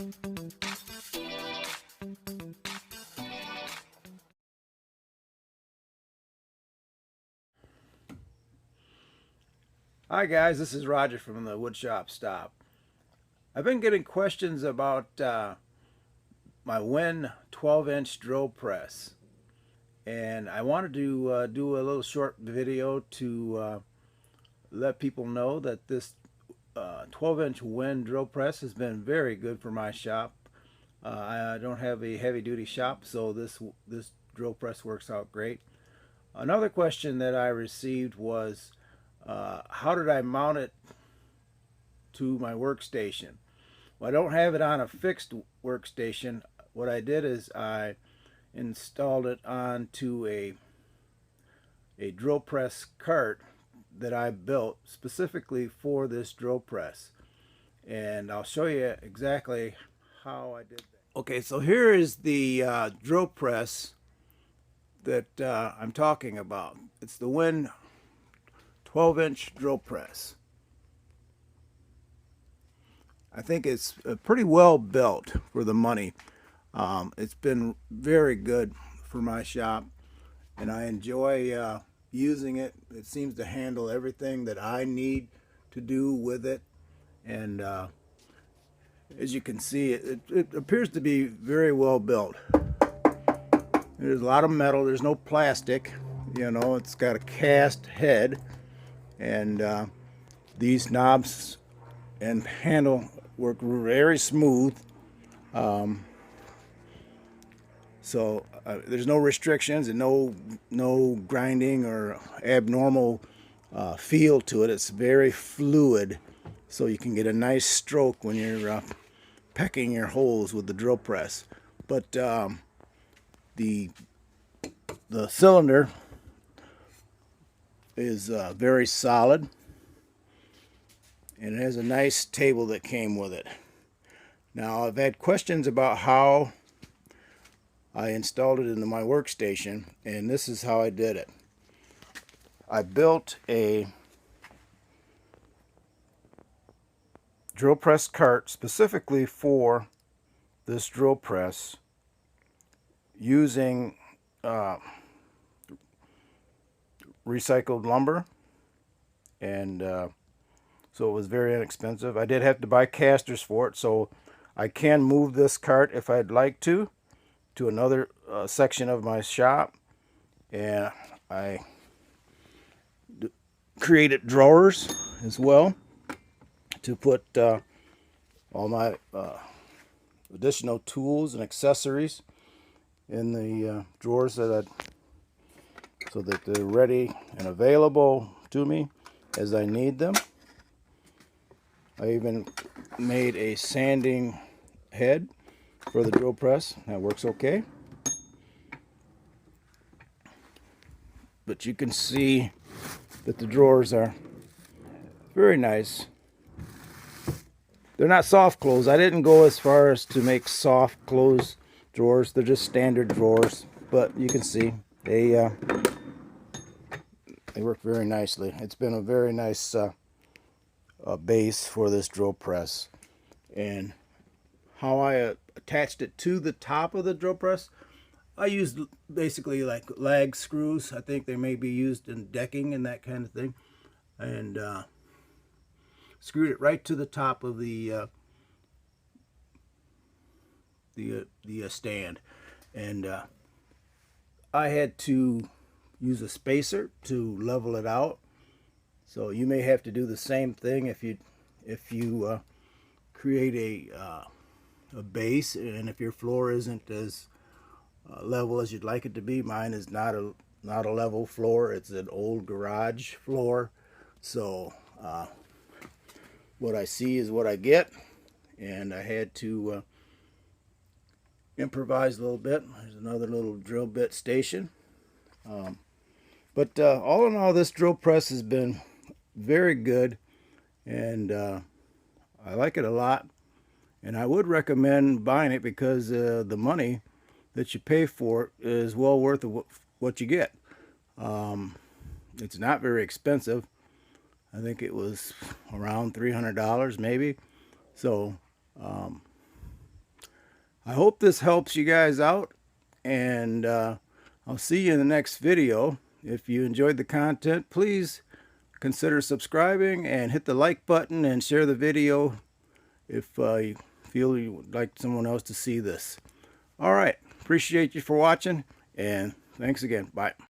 Hi guys, this is Roger from the WoodShop Stop. I've been getting questions about my Win 12-inch drill press, and I wanted to do a little short video to let people know that this 12-inch Win drill press has been very good for my shop. I don't have a heavy-duty shop, so this drill press works out great. Another question that I received was, how did I mount it to my workstation? Well, I don't have it on a fixed workstation. What I did is I installed it onto a drill press cart that I built specifically for this drill press, and I'll show you exactly how I did that. Okay, so here is the drill press that I'm talking about. It's the Win 12-inch drill press. I think it's pretty well built for the money. It's been very good for my shop, and I enjoy using it. It seems to handle everything that I need to do with it, and as you can see, it appears to be very well built. There's a lot of metal. There's no plastic. You know, it's got a cast head, and these knobs and handle work very smooth. So there's no restrictions and no grinding or abnormal feel to it. It's very fluid, so you can get a nice stroke when you're pecking your holes with the drill press. But the cylinder is very solid, and it has a nice table that came with it. Now, I've had questions about how I installed it into my workstation, and this is how I did it. I built a drill press cart specifically for this drill press using recycled lumber, and so it was very inexpensive. I did have to buy casters for it, so I can move this cart if I'd like to another section of my shop, and I created drawers as well to put all my additional tools and accessories in the drawers so that they're ready and available to me as I need them. I even made a sanding head for the drill press. That works okay. But you can see that the drawers are very nice. They're not soft close. I didn't go as far as to make soft close drawers. They're just standard drawers, but you can see they work very nicely. It's been a very nice base for this drill press. And how I attached it to the top of the drill press, I used basically like lag screws. I think they may be used in decking and that kind of thing, and screwed it right to the top of the stand. And I had to use a spacer to level it out. So you may have to do the same thing if you create a base, and if your floor isn't as level as you'd like it to be. Mine is not a level floor. It's an old garage floor, so what I see is what I get, and I had to improvise a little bit. There's another little drill bit station, but all in all, this drill press has been very good, and I like it a lot, and I would recommend buying it because the money that you pay for it is well worth what you get. It's not very expensive. I think it was around $300 maybe. So I hope this helps you guys out, and I'll see you in the next video. If you enjoyed the content, please consider subscribing and hit the like button and share the video if you feel you would like someone else to see this. All right, appreciate you for watching, and thanks again. Bye.